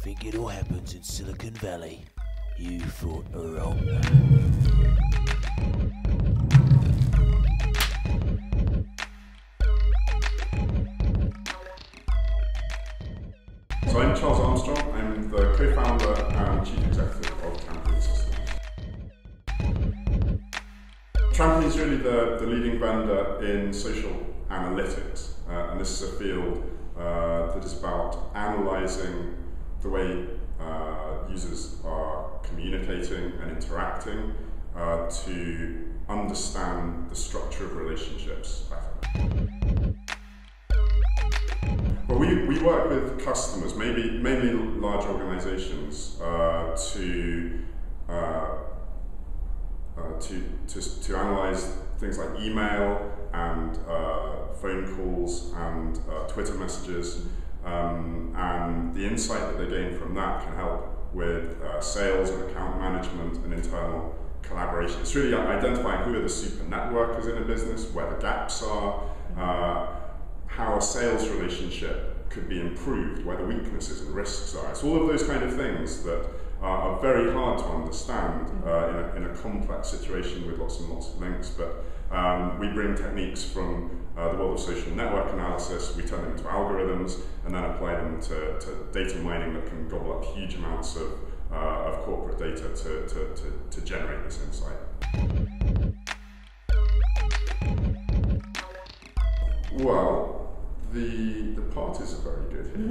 think it all happens in Silicon Valley. You thought wrong. So I'm Charles Armstrong. I'm the co-founder and chief executive of Trampoline Systems. Trampoline is really the leading vendor in social analytics, and this is a field that is about analysing the way users are communicating and interacting to understand the structure of relationships better. Well, we work with customers, mainly large organisations, to analyse things like email and phone calls and Twitter messages, and the insight that they gain from that can help with sales and account management and internal collaboration. It's really identifying who are the super networkers in a business, where the gaps are, how a sales relationship could be improved, where the weaknesses and risks are. It's all of those kind of things that are very hard to understand in a complex situation with lots and lots of links, but we bring techniques from the world of social network analysis, we turn them into algorithms, and then apply them to data mining that can gobble up huge amounts of corporate data to generate this insight. Well, the parties are very good here.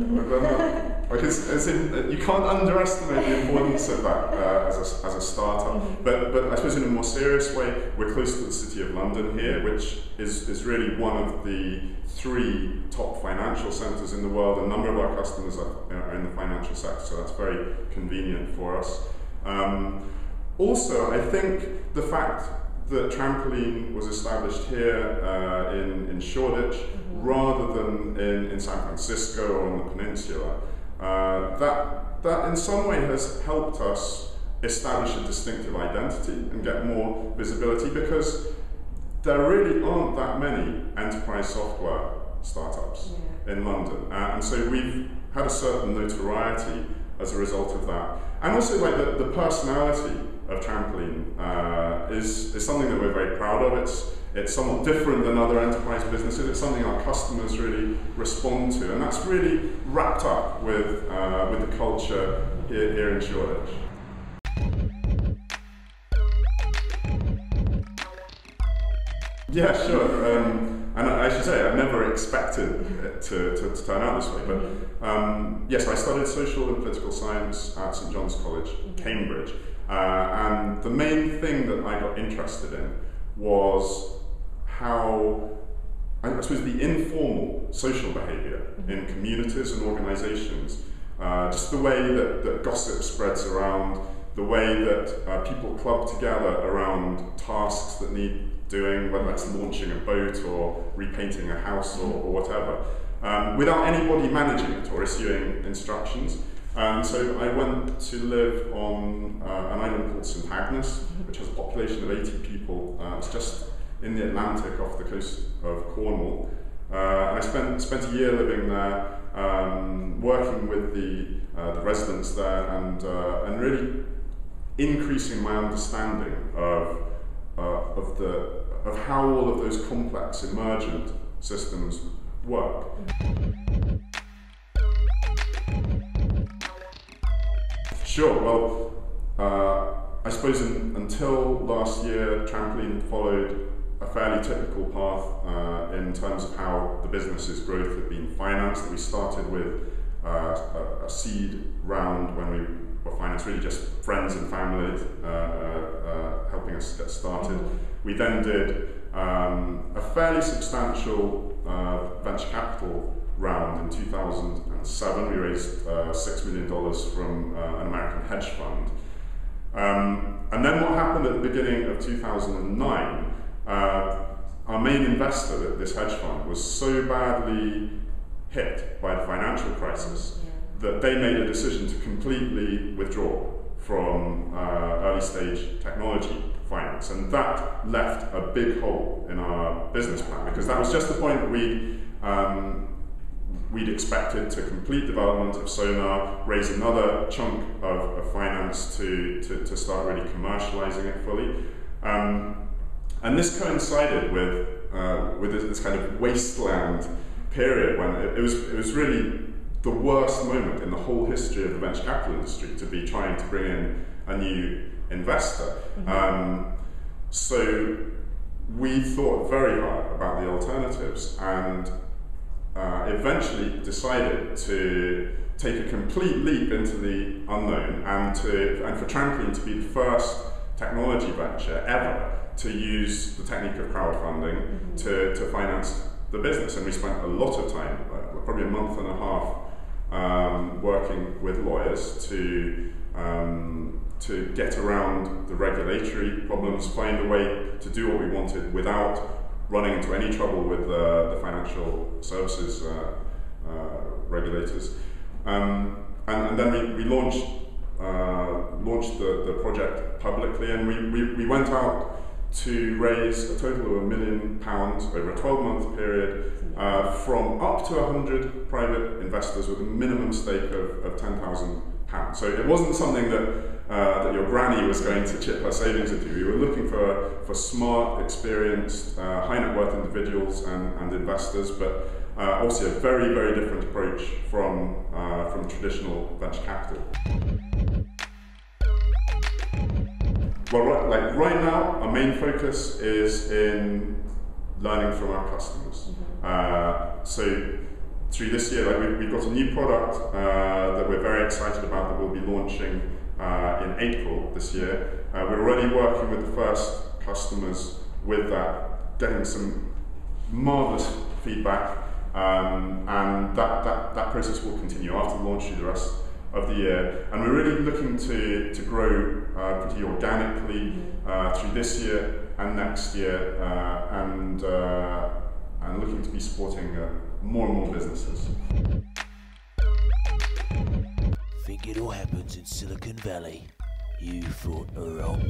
You can't underestimate the importance of that as a startup. But I suppose in a more serious way, we're close to the City of London here, which is really one of the 3 top financial centres in the world. A number of our customers are in the financial sector, so that's very convenient for us. Also, I think the fact that Trampoline was established here in Shoreditch, rather than in San Francisco or on the peninsula, that in some way has helped us establish a distinctive identity and get more visibility, because there really aren't that many enterprise software startups in London, and so we've had a certain notoriety as a result of that. And also, like, the personality of Trampoline is something that we're very proud of. It's somewhat different than other enterprise businesses. It's something our customers really respond to, and that's really wrapped up with the culture here in Shoreditch. Yeah, sure. And I should say, I never expected it to turn out this way. But yes, I studied social and political science at St John's College, Cambridge. And the main thing that I got interested in was how, I suppose, the informal social behaviour in communities and organisations, just the way that gossip spreads around, the way that people club together around tasks that need doing, whether that's launching a boat or repainting a house or whatever, without anybody managing it or issuing instructions. So I went to live on an island called St Agnes, which has a population of 80 people. It's just in the Atlantic off the coast of Cornwall. And I spent a year living there, working with the residents there, and really increasing my understanding of how all of those complex emergent systems work. Sure. Well, I suppose until last year, Trampoline followed a fairly typical path in terms of how the business's growth had been financed. We started with a seed round when we were financed, really just friends and family helping us get started. We then did a fairly substantial venture capital round in 2007. We raised $6 million from an American hedge fund. And then what happened at the beginning of 2009, our main investor, this hedge fund, was so badly hit by the financial crisis that they made a decision to completely withdraw from early stage technology finance, and that left a big hole in our business plan, because that was just the point that we'd expected to complete development of sonar, raise another chunk of finance to start really commercializing it fully. And this coincided with this kind of wasteland period when it was really the worst moment in the whole history of the venture capital industry to be trying to bring in a new investor. So we thought very hard about the alternatives and eventually decided to take a complete leap into the unknown and for Trampoline to be the first technology venture ever to use the technique of crowdfunding to finance the business. And we spent a lot of time, probably a month and a half, working with lawyers to get around the regulatory problems, find a way to do what we wanted without running into any trouble with the financial services regulators. And then we launched the project publicly, and we went out to raise a total of £1 million over a 12-month period from up to 100 private investors with a minimum stake of £10,000. So it wasn't something that your granny was going to chip her savings into. We were looking for smart, experienced, high net worth individuals and investors, but also a very, very different approach from traditional venture capital. Well, right now, our main focus is in learning from our customers. So through this year, we've got a new product that we're very excited about that we'll be launching in April this year. We're already working with the first customers with that, getting some marvelous feedback, and that process will continue after the launch through the rest of the year. And we're really looking to grow pretty organically through this year and next year, and looking to be supporting more and more businesses. Think it all happens in Silicon Valley? You thought wrong.